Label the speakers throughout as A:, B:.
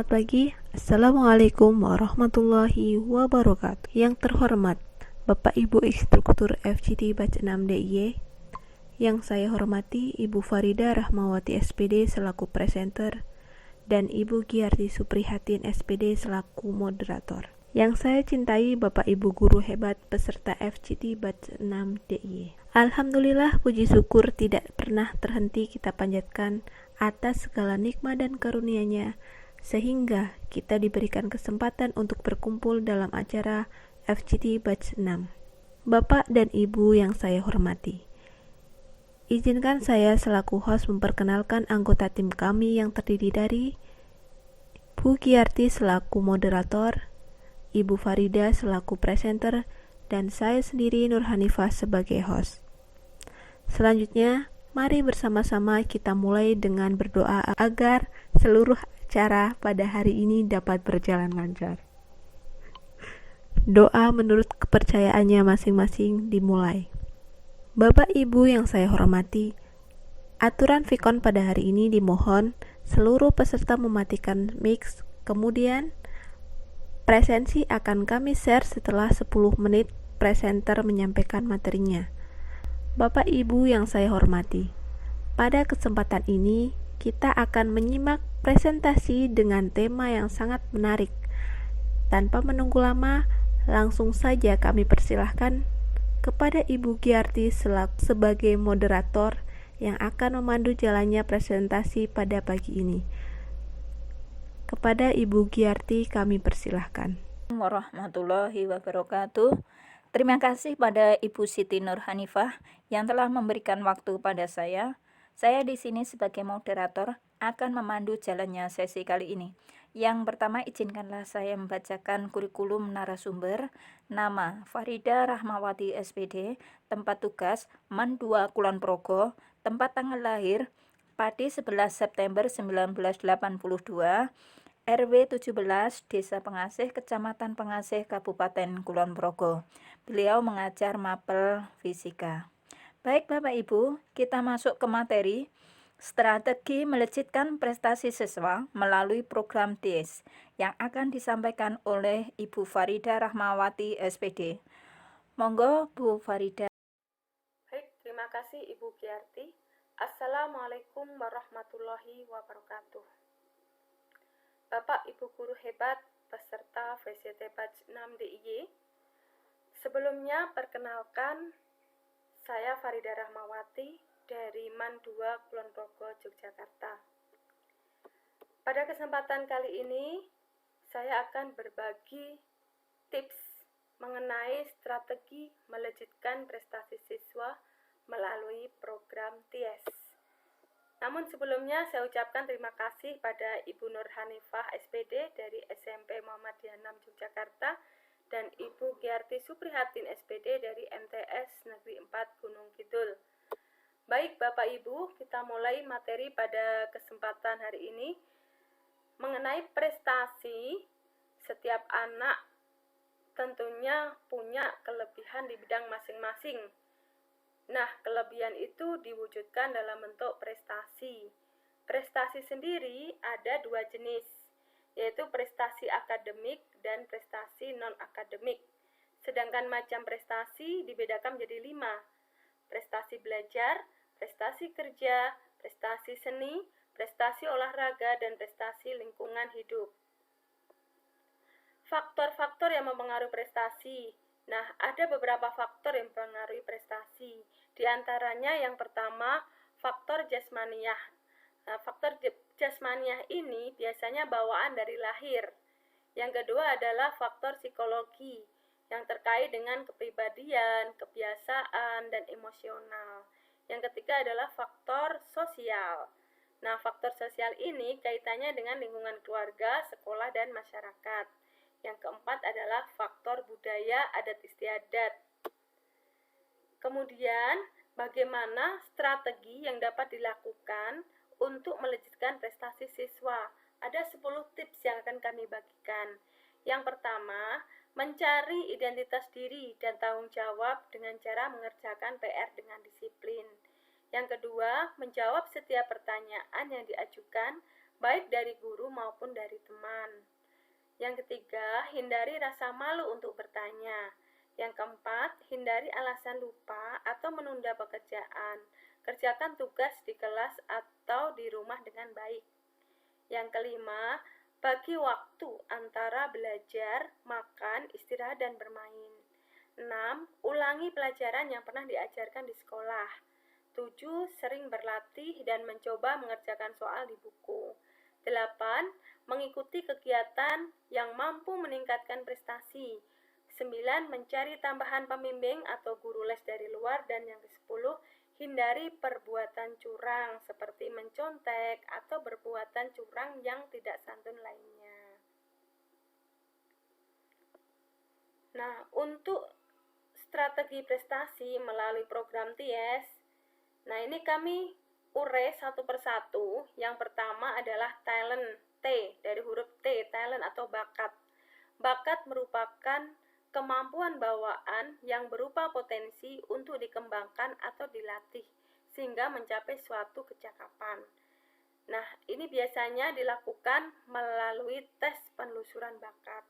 A: Selamat pagi. Assalamualaikum warahmatullahi wabarakatuh. Yang terhormat Bapak Ibu Instruktur FGT Batch 6 DIY, yang saya hormati Ibu Farida Rahmawati SPD selaku presenter dan Ibu Giarti Suprihatin SPD selaku moderator. Yang saya cintai Bapak Ibu guru hebat peserta FGT Batch 6 DIY. Alhamdulillah, puji syukur tidak pernah terhenti kita panjatkan atas segala nikmat dan karunia-Nya, sehingga kita diberikan kesempatan untuk berkumpul dalam acara FGT Batch 6. Bapak dan Ibu yang saya hormati, izinkan saya selaku host memperkenalkan anggota tim kami yang terdiri dari Bu Giarti selaku moderator, Ibu Farida selaku presenter, dan saya sendiri Nur Hanifah sebagai host. Selanjutnya, mari bersama-sama kita mulai dengan berdoa agar seluruh acara pada hari ini dapat berjalan lancar. Doa menurut kepercayaannya masing-masing dimulai. Bapak Ibu yang saya hormati, aturan Vkon pada hari ini dimohon seluruh peserta mematikan mic, kemudian presensi akan kami share setelah 10 menit presenter menyampaikan materinya. Bapak Ibu yang saya hormati, pada kesempatan ini kita akan menyimak presentasi dengan tema yang sangat menarik. Tanpa menunggu lama, langsung saja kami persilahkan kepada Ibu Giarti sebagai moderator yang akan memandu jalannya presentasi pada pagi ini. Kepada Ibu Giarti kami persilahkan.
B: Warahmatullahi wabarakatuh. Terima kasih pada Ibu Siti Nur Hanifah yang telah memberikan waktu pada saya. Saya di sini sebagai moderator akan memandu jalannya sesi kali ini. Yang pertama, izinkanlah saya membacakan kurikulum narasumber. Nama Farida Rahmawati SPD, tempat tugas Man 2 Kulon Progo, tempat tanggal lahir Pati 11 September 1982, RW 17, Desa Pengasih, Kecamatan Pengasih, Kabupaten Kulon Progo. Beliau mengajar mapel fisika. Baik Bapak Ibu, kita masuk ke materi. Strategi melejitkan prestasi siswa melalui program TIES yang akan disampaikan oleh Ibu Farida Rahmawati SPD. Monggo Bu Farida.
C: Baik, terima kasih Ibu Giarti. Assalamualaikum warahmatullahi wabarakatuh. Bapak Ibu guru hebat peserta VCT Batch 6 DIY. Sebelumnya perkenalkan, saya Farida Rahmawati dari Man 2 Kulon Progo, Yogyakarta. Pada kesempatan kali ini, saya akan berbagi tips mengenai strategi melejitkan prestasi siswa melalui program TIES. Namun sebelumnya saya ucapkan terima kasih pada Ibu Nur Hanifah SPD dari SMP Muhammadiyah 6 Yogyakarta dan Ibu Giarti Suprihatin SPD dari MTS Negeri 4 Gunung Kidul. Baik Bapak Ibu, kita mulai materi pada kesempatan hari ini mengenai prestasi. Setiap anak tentunya punya kelebihan di bidang masing-masing. Nah, kelebihan itu diwujudkan dalam bentuk prestasi. Prestasi sendiri ada dua jenis, yaitu prestasi akademik dan prestasi non-akademik. Sedangkan macam prestasi dibedakan menjadi 5. Prestasi belajar, prestasi kerja, prestasi seni, prestasi olahraga, dan prestasi lingkungan hidup. Faktor-faktor yang mempengaruhi prestasi. Nah, ada beberapa faktor yang mempengaruhi prestasi. Di antaranya yang pertama, faktor jasmaniah. Nah, faktor jasmaniah ini biasanya bawaan dari lahir. Yang kedua adalah faktor psikologi yang terkait dengan kepribadian, kebiasaan, dan emosional. Yang ketiga adalah faktor sosial. Nah, faktor sosial ini kaitannya dengan lingkungan keluarga, sekolah, dan masyarakat. Yang keempat adalah faktor budaya, adat istiadat. Kemudian, bagaimana strategi yang dapat dilakukan untuk melejitkan prestasi siswa? Ada 10 tips yang akan kami bagikan. Yang pertama, mencari identitas diri dan tanggung jawab dengan cara mengerjakan PR dengan disiplin. Yang kedua, menjawab setiap pertanyaan yang diajukan, baik dari guru maupun dari teman. Yang ketiga, hindari rasa malu untuk bertanya. Yang keempat, hindari alasan lupa atau menunda pekerjaan. Kerjakan tugas di kelas atau di rumah dengan baik. Yang kelima, bagi waktu antara belajar, makan, istirahat, dan bermain. 6. Ulangi pelajaran yang pernah diajarkan di sekolah. 7. Sering berlatih dan mencoba mengerjakan soal di buku. 8. Mengikuti kegiatan yang mampu meningkatkan prestasi. 9. Mencari tambahan pembimbing atau guru les dari luar. Dan yang ke-10, hindari perbuatan curang seperti mencontek atau perbuatan curang yang tidak santun lainnya. Nah, untuk strategi prestasi melalui program TIES, nah ini kami urai satu persatu. Yang pertama adalah talent, T, dari huruf T, talent atau bakat. Bakat merupakan kemampuan bawaan yang berupa potensi untuk dikembangkan atau dilatih sehingga mencapai suatu kecakapan. Nah, ini biasanya dilakukan melalui tes penelusuran bakat.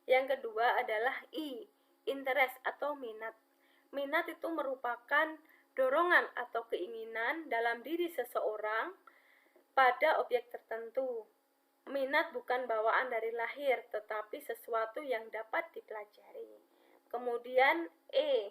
C: Yang kedua adalah I, interest atau minat. Minat itu merupakan dorongan atau keinginan dalam diri seseorang pada objek tertentu. Minat bukan bawaan dari lahir, tetapi sesuatu yang dapat dipelajari. Kemudian E,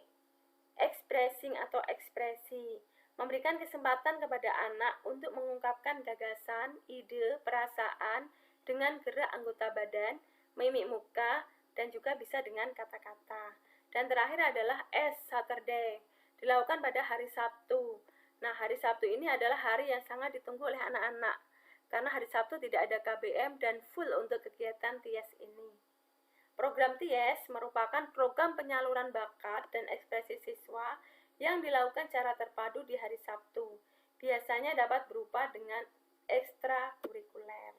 C: expressing atau ekspresi. Memberikan kesempatan kepada anak untuk mengungkapkan gagasan, ide, perasaan dengan gerak anggota badan, mimik muka, dan juga bisa dengan kata-kata. Dan terakhir adalah S, Saturday, dilakukan pada hari Sabtu. Nah, hari Sabtu ini adalah hari yang sangat ditunggu oleh anak-anak, karena hari Sabtu tidak ada KBM dan full untuk kegiatan TIES ini. Program TIES merupakan program penyaluran bakat dan ekspresi siswa yang dilakukan secara terpadu di hari Sabtu. Biasanya dapat berupa dengan ekstrakurikuler.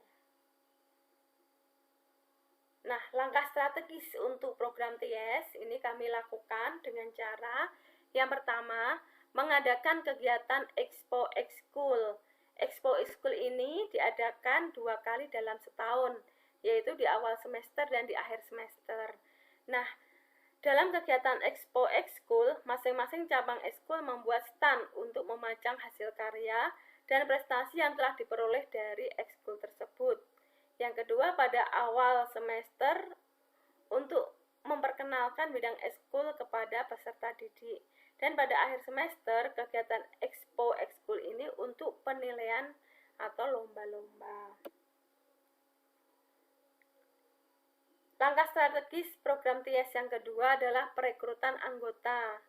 C: Nah, langkah strategis untuk program TIES ini kami lakukan dengan cara yang pertama, mengadakan kegiatan Expo Ekskul. Expo Ekskul ini diadakan 2 kali dalam setahun, yaitu di awal semester dan di akhir semester. Nah, dalam kegiatan Expo Ekskul, masing-masing cabang ekskul membuat stand untuk memajang hasil karya dan prestasi yang telah diperoleh dari ekskul tersebut. Yang kedua, pada awal semester untuk memperkenalkan bidang ekskul kepada peserta didik. Dan pada akhir semester, kegiatan Expo Ekskul ini untuk penilaian atau lomba-lomba. Langkah strategis program TIES yang kedua adalah perekrutan anggota.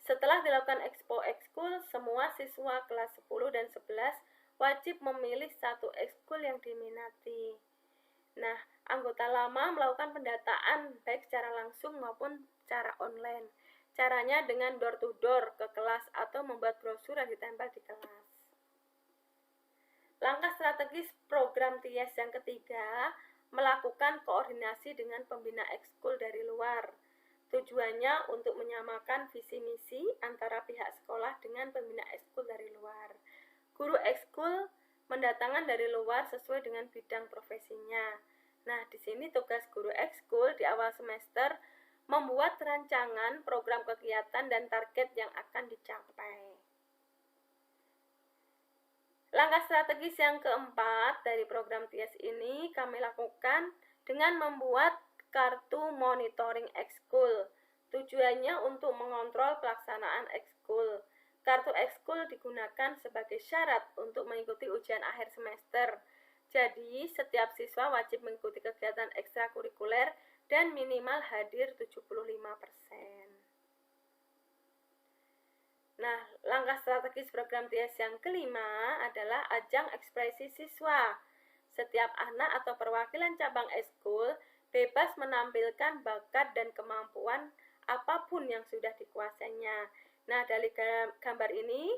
C: Setelah dilakukan Expo Ekskul, semua siswa kelas 10 dan 11 wajib memilih satu ekskul yang diminati. Nah, anggota lama melakukan pendataan baik secara langsung maupun secara online. Caranya dengan door to door ke kelas atau membuat brosur yang ditempel di kelas. Langkah strategis program TIES yang ketiga, melakukan koordinasi dengan pembina ekskul dari luar. Tujuannya untuk menyamakan visi misi antara pihak sekolah dengan pembina ekskul dari luar. Guru ekskul mendatangkan dari luar sesuai dengan bidang profesinya. Nah, di sini tugas guru ekskul di awal semester membuat rancangan program kegiatan dan target yang akan dicapai. Langkah strategis yang keempat dari program TIES ini kami lakukan dengan membuat kartu monitoring ekskul. Tujuannya untuk mengontrol pelaksanaan ekskul. Kartu ekskul digunakan sebagai syarat untuk mengikuti ujian akhir semester. Jadi, setiap siswa wajib mengikuti kegiatan ekstrakurikuler dan minimal hadir 75%. Nah, langkah strategis program TIES yang kelima adalah ajang ekspresi siswa. Setiap anak atau perwakilan cabang ekskul bebas menampilkan bakat dan kemampuan apapun yang sudah dikuasainya. Nah, dari gambar ini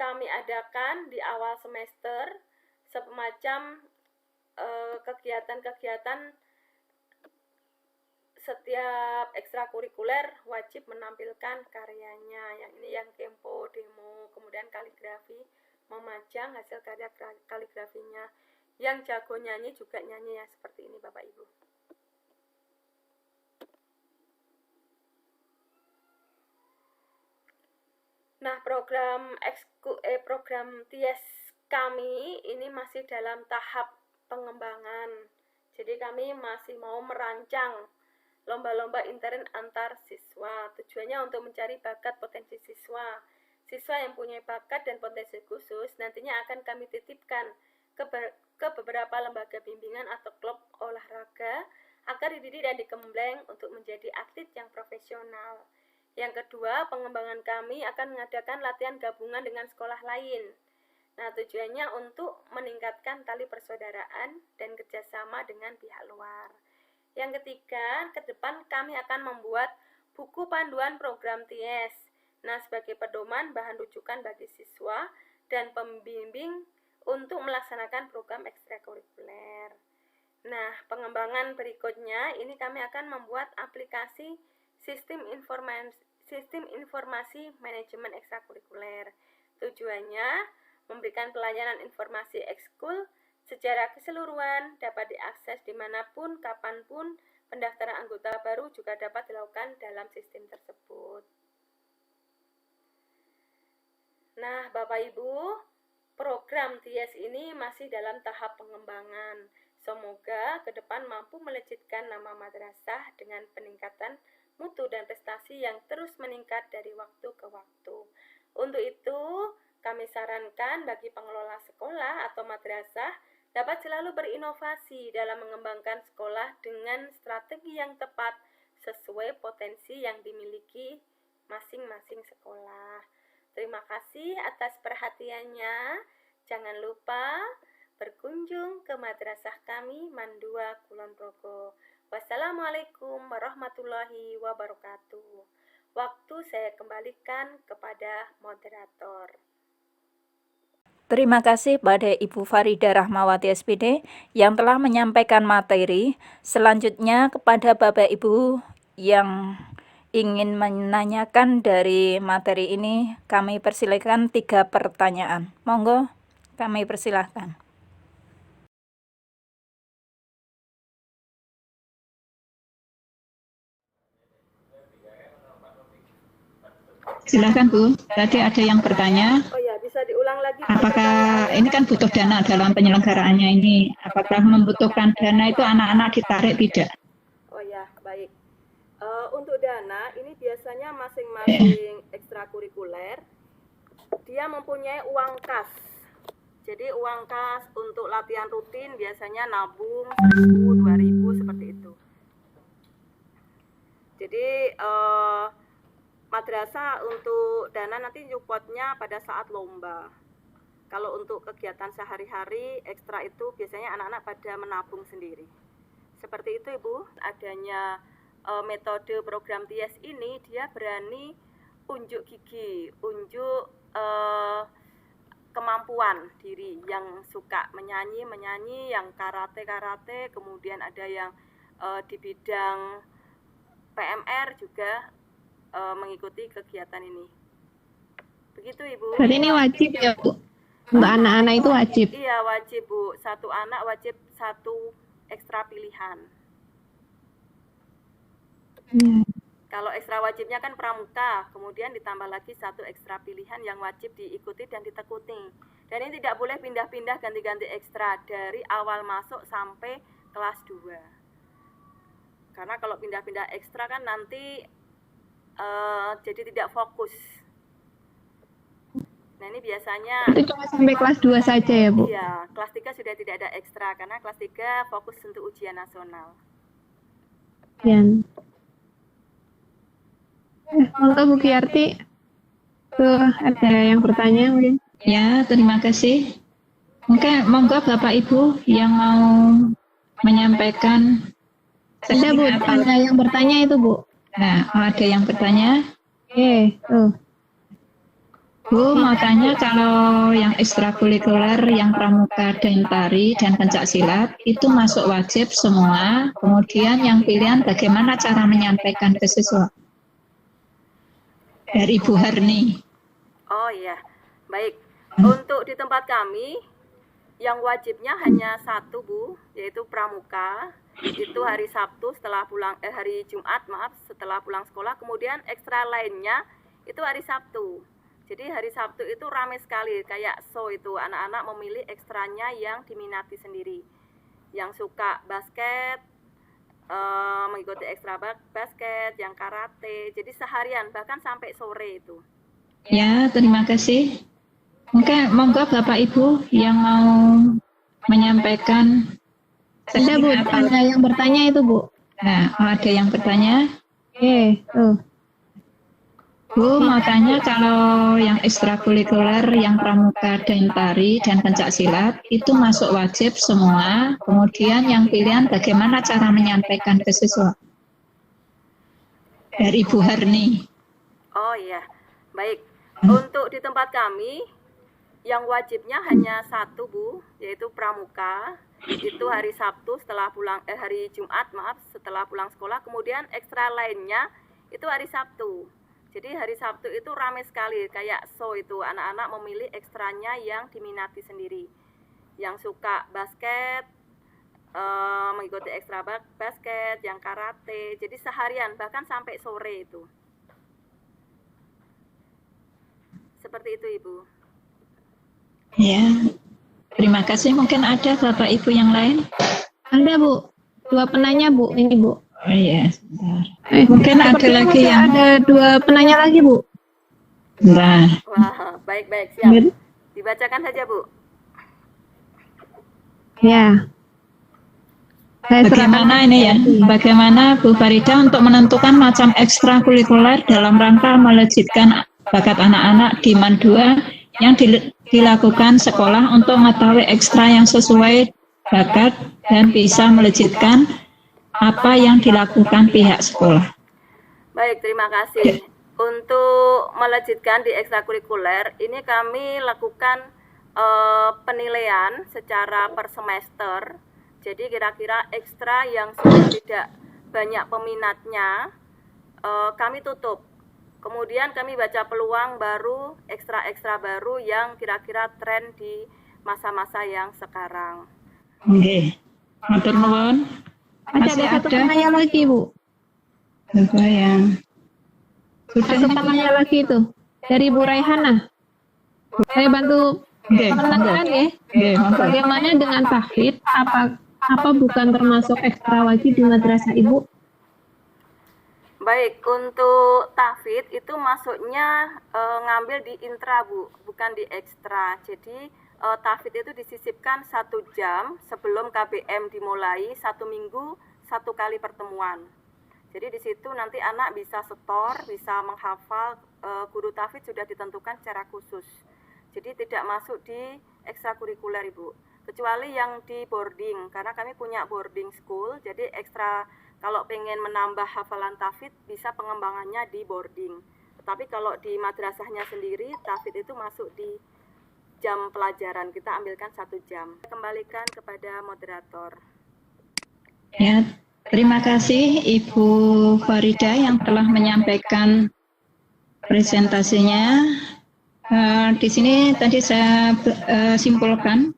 C: kami adakan di awal semester semacam kegiatan-kegiatan setiap ekstrakurikuler wajib menampilkan karyanya. Yang ini yang kempo, demo, kemudian kaligrafi memajang hasil karya kaligrafinya. Yang jago nyanyi juga nyanyi yang seperti ini Bapak Ibu. Nah, program TIES kami ini masih dalam tahap pengembangan. Jadi kami masih mau merancang lomba-lomba intern antar siswa. Tujuannya untuk mencari bakat potensi siswa. Siswa yang punya bakat dan potensi khusus nantinya akan kami titipkan ke beberapa lembaga bimbingan atau klub olahraga agar dididik dan digembleng untuk menjadi atlet yang profesional. Yang kedua, pengembangan kami akan mengadakan latihan gabungan dengan sekolah lain. Nah, tujuannya untuk meningkatkan tali persaudaraan dan kerjasama dengan pihak luar. Yang ketiga, ke depan kami akan membuat buku panduan program TIES. Nah, sebagai pedoman bahan rujukan bagi siswa dan pembimbing untuk melaksanakan program ekstrakurikuler. Nah, pengembangan berikutnya ini kami akan membuat aplikasi Sistem informasi manajemen ekstrakurikuler. Tujuannya memberikan pelayanan informasi ekskul secara keseluruhan, dapat diakses dimanapun, kapanpun. Pendaftaran anggota baru juga dapat dilakukan dalam sistem tersebut. Nah, Bapak Ibu, program TIES ini masih dalam tahap pengembangan. Semoga ke depan mampu melejitkan nama madrasah dengan peningkatan mutu dan prestasi yang terus meningkat dari waktu ke waktu. Untuk itu, kami sarankan bagi pengelola sekolah atau madrasah dapat selalu berinovasi dalam mengembangkan sekolah dengan strategi yang tepat sesuai potensi yang dimiliki masing-masing sekolah. Terima kasih atas perhatiannya. Jangan lupa berkunjung ke madrasah kami Mandua Kulon Progo. Wassalamualaikum warahmatullahi wabarakatuh. Waktu saya kembalikan kepada moderator.
B: Terima kasih pada Ibu Farida Rahmawati SPD yang telah menyampaikan materi. Selanjutnya kepada Bapak Ibu yang ingin menanyakan dari materi ini, kami persilakan 3 pertanyaan. Monggo, kami persilahkan.
D: Silakan Bu, tadi ada yang bertanya.
C: Oh ya, bisa diulang lagi.
D: Apakah ini kan butuh dana dalam penyelenggaraannya ini? Apakah membutuhkan dana itu anak-anak ditarik tidak?
C: Oh ya, baik. Untuk dana ini biasanya masing-masing ekstrakurikuler dia mempunyai uang kas. Jadi uang kas untuk latihan rutin biasanya nabung 1.000, 2.000 seperti itu. Jadi madrasah untuk dana nanti nyupportnya pada saat lomba. Kalau untuk kegiatan sehari-hari ekstra itu biasanya anak-anak pada menabung sendiri. Seperti itu Ibu. Adanya metode program TIES ini dia berani unjuk gigi, unjuk kemampuan diri. Yang suka menyanyi, yang karate, kemudian ada yang di bidang PMR juga mengikuti kegiatan ini. Begitu Ibu.
A: Berarti ini wajib ya Bu? Untuk anak-anak itu wajib?
C: Iya wajib Bu, 1 anak wajib 1 ekstra pilihan. Kalau ekstra wajibnya kan pramuka, kemudian ditambah lagi 1 ekstra pilihan yang wajib diikuti dan ditekuni. Dan ini tidak boleh pindah-pindah ganti-ganti ekstra dari awal masuk sampai kelas 2. Karena kalau pindah-pindah ekstra kan nanti jadi tidak fokus. Nah ini biasanya
A: itu cuma sampai kelas 2 saja ya Bu?
C: Iya, kelas 3 sudah tidak ada ekstra karena kelas 3 fokus untuk ujian nasional.
A: Yan. Untuk Bu Kiarti, tuh ada yang bertanya mungkin?
D: Ya, terima kasih. Mungkin monggo Bapak Ibu yang mau menyampaikan.
A: Ada Bu, ada yang bertanya itu Bu.
D: Nah, ada yang bertanya.
A: Tuh.
D: Bu mau tanya kalau yang ekstrakurikuler, yang pramuka dan tari dan pencak silat itu masuk wajib semua. Kemudian yang pilihan bagaimana cara menyampaikan ke siswa? Dari Ibu Harni.
C: Oh iya, baik. Untuk di tempat kami, yang wajibnya hanya satu Bu, yaitu pramuka. Itu hari Sabtu setelah pulang, hari Jumat maaf, setelah pulang sekolah. Kemudian ekstra lainnya itu hari Sabtu. Jadi hari Sabtu itu ramai sekali, kayak show itu. Anak-anak memilih ekstranya yang diminati sendiri. Yang suka basket, mengikuti ekstra basket, yang karate. Jadi seharian, bahkan sampai sore itu.
D: Ya, terima kasih. Mungkin monggo Bapak Ibu yang mau menyampaikan.
E: Ada Bu, ada yang bertanya itu Bu.
D: Nah, ada yang bertanya.
E: Tuh.
D: Bu, mau tanya kalau yang ekstrakurikuler, yang pramuka dan tari dan pencak silat, itu masuk wajib semua. Kemudian yang pilihan bagaimana cara menyampaikan ke siswa? Dari Ibu Harni.
C: Oh iya, baik. Untuk di tempat kami, yang wajibnya hanya satu Bu, yaitu pramuka. Itu hari Sabtu setelah pulang, hari Jumat maaf, setelah pulang sekolah. Kemudian ekstra lainnya itu hari Sabtu. Jadi hari Sabtu itu ramai sekali, kayak show itu. Anak-anak memilih ekstranya yang diminati sendiri. Yang suka basket, mengikuti ekstra basket, yang karate. Jadi seharian, bahkan sampai sore itu. Seperti itu Ibu.
D: Ya, terima kasih. Mungkin ada Bapak Ibu yang lain?
E: Ada Bu, 2 penanya Bu, ini Bu.
D: Oh iya, sebentar. Mungkin ada lagi yang...
E: Ada 2 penanya lagi Bu.
D: Nah,
C: Wah, baik-baik, siap. Dibacakan saja Bu.
E: Ya.
D: bagaimana ini ya? Bagaimana Bu Farida untuk menentukan macam ekstrakurikuler dalam rangka melejitkan bakat anak-anak di MAN 2 yang dilakukan sekolah untuk mengetahui ekstra yang sesuai bakat dan bisa melejitkan apa yang dilakukan pihak sekolah.
C: Baik, terima kasih. Untuk melejitkan di ekstrakurikuler, ini kami lakukan penilaian secara per semester. Jadi kira-kira ekstra yang sudah tidak banyak peminatnya, kami tutup. Kemudian kami baca peluang baru, ekstra-ekstra baru yang kira-kira tren di masa-masa yang sekarang.
D: Oke, matur nuwun. Masih
E: Ada 1
D: ada
E: penanya lagi Bu.
D: Bapak yang sudah
E: 1 penanya lagi itu dari Bu Raihana. Saya bantu menanyakan ya. Bagaimana dengan tahfidz? Apa bukan termasuk ekstra wajib di madrasah Ibu?
C: Baik, untuk tahfidz itu masuknya ngambil di intra Bu, bukan di ekstra. Jadi tahfidz itu disisipkan 1 jam sebelum KBM dimulai, 1 minggu 1 kali pertemuan. Jadi di situ nanti anak bisa setor, bisa menghafal, guru tahfidz sudah ditentukan secara khusus. Jadi tidak masuk di ekstrakurikuler Ibu, kecuali yang di boarding, karena kami punya boarding school, jadi ekstra. Kalau pengen menambah hafalan tahfidz bisa pengembangannya di boarding. Tetapi kalau di madrasahnya sendiri, tahfidz itu masuk di jam pelajaran, kita ambilkan 1 jam. Kembalikan kepada moderator.
D: Ya, terima kasih Ibu Farida yang telah menyampaikan presentasinya. Di sini tadi saya simpulkan.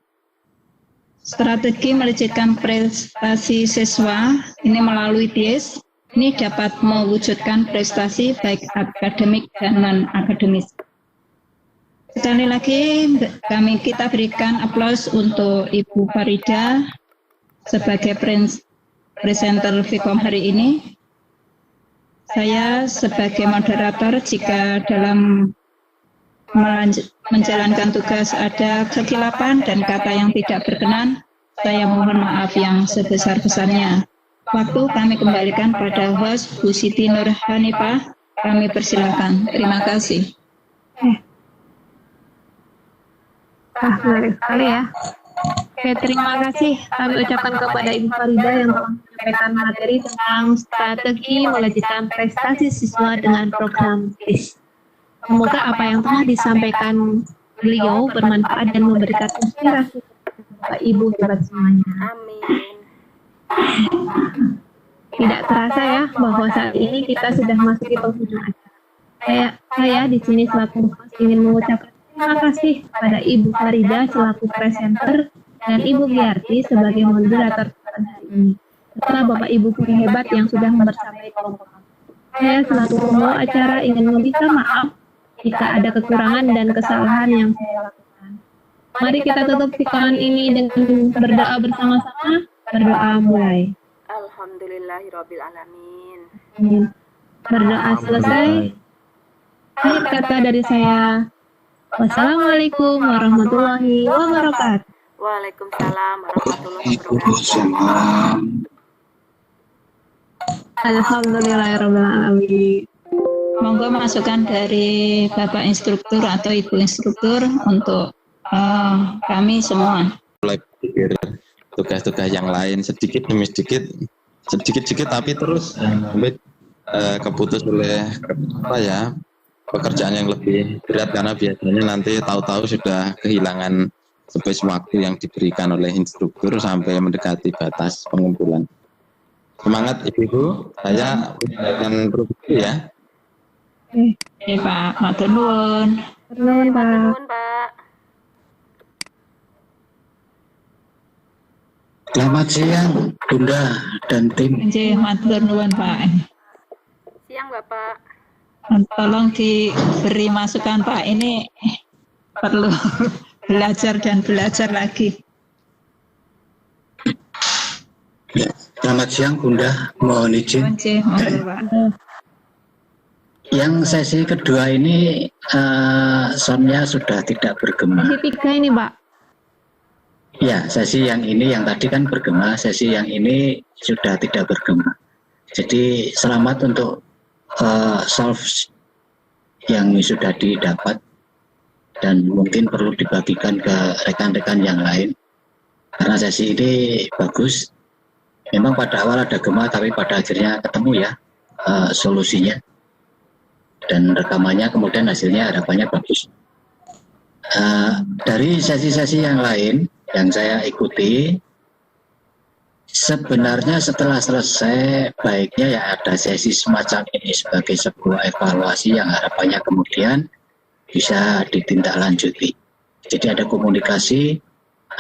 D: Strategi melejitkan prestasi siswa ini melalui TIES ini dapat mewujudkan prestasi baik akademik dan non-akademis. Sekali lagi kita berikan aplaus untuk Ibu Farida sebagai presenter Vkom hari ini. Saya sebagai moderator, jika dalam menjalankan tugas ada kekilapan dan kata yang tidak berkenan, saya mohon maaf yang sebesar-besarnya. Waktu kami kembalikan pada host Bu Siti Nur Hanifah. Kami persilakan. Terima kasih.
E: Menarik sekali ya. Oke, terima kasih kami ucapkan kepada Ibu Farida yang telah menyampaikan materi tentang strategi melejitkan prestasi siswa dengan program TIES. Semoga apa yang telah disampaikan beliau bermanfaat dan memberikan inspirasi kepada Bapak Ibu hebat semuanya.
C: Amin.
E: Tidak terasa ya bahwa saat ini kita sudah masuk di penghujung acara. Saya di sini selaku host ingin mengucapkan terima terima kasih pada Ibu Farida selaku presenter dan Ibu Giarti sebagai moderator pada hari ini, serta Bapak Ibu guru hebat yang sudah membersamai kelompok. Saya selaku pembawa acara ingin meminta maaf jika ada kekurangan dan kesalahan yang saya lakukan. Mari kita tutup vikalan ini dengan berdoa bersama-sama. Berdoa mulai.
C: Alhamdulillahirrabbilalamin.
E: Berdoa selesai. Akhir kata dari saya. Wassalamualaikum warahmatullahi wabarakatuh.
C: Waalaikumsalam warahmatullahi wabarakatuh.
E: Alhamdulillahirrahmanirrahim.
D: Monggo masukan dari Bapak instruktur atau Ibu instruktur untuk kami semua.
F: Mulai berpikir tugas-tugas yang lain sedikit demi sedikit tapi terus sampai keputus oleh pekerjaan yang lebih berat, karena biasanya nanti tahu-tahu sudah kehilangan space waktu yang diberikan oleh instruktur sampai mendekati batas pengumpulan. Semangat Ibu, saya akan produksi ya.
D: Oke Pak, matur nuwun.
E: Nuwun, Pak.
C: Nuwun, Pak.
G: Selamat siang, Bunda dan tim.
D: Nggih, matur nuwun Pak.
C: Siang, Bapak.
D: Tolong diberi masukan Pak, ini perlu belajar dan belajar lagi.
G: Ya, selamat siang Bunda, mohon izin.
D: Nggih, monggo Pak.
G: Yang sesi kedua ini soundnya sudah tidak bergema.
E: Sesi 3 ini, Pak.
G: Ya, sesi yang ini yang tadi kan bergema, sesi yang ini sudah tidak bergema. Jadi selamat untuk solve yang sudah didapat dan mungkin perlu dibagikan ke rekan-rekan yang lain. Karena sesi ini bagus. Memang pada awal ada gema, tapi pada akhirnya ketemu ya solusinya. Dan rekamannya kemudian hasilnya harapannya bagus. Dari sesi-sesi yang lain yang saya ikuti, sebenarnya setelah selesai baiknya ya ada sesi semacam ini sebagai sebuah evaluasi yang harapannya kemudian bisa ditindaklanjuti. Jadi ada komunikasi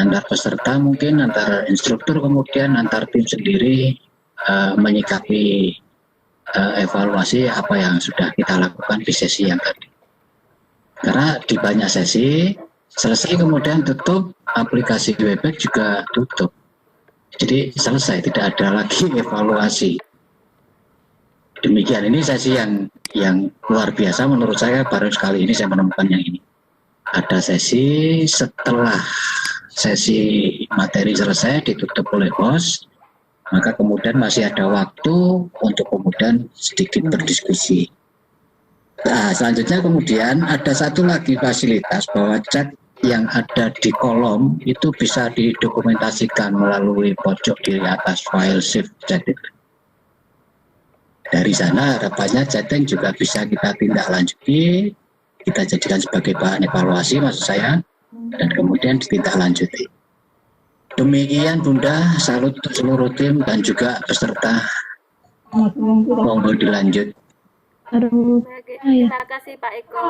G: antar peserta, mungkin antar instruktur, kemudian antar tim sendiri menyikapi evaluasi apa yang sudah kita lakukan di sesi yang tadi. Karena di banyak sesi selesai kemudian tutup, aplikasi Webex juga tutup. Jadi selesai, tidak ada lagi evaluasi. Demikian, ini sesi yang luar biasa menurut saya, baru sekali ini saya menemukan yang ini. Ada sesi setelah sesi materi selesai ditutup oleh host, maka kemudian masih ada waktu untuk kemudian sedikit berdiskusi. Nah, selanjutnya kemudian ada satu lagi fasilitas bahwa chat yang ada di kolom itu bisa didokumentasikan melalui pojok kiri atas file save chat. Dari sana harapannya chatting juga bisa kita tindak lanjuti, kita jadikan sebagai bahan evaluasi maksud saya, dan kemudian ditindaklanjuti. Demikian Bunda, salut untuk seluruh tim dan juga peserta. Monggo dilanjut.
E: Aduh,
C: Terima kasih Pak Eko.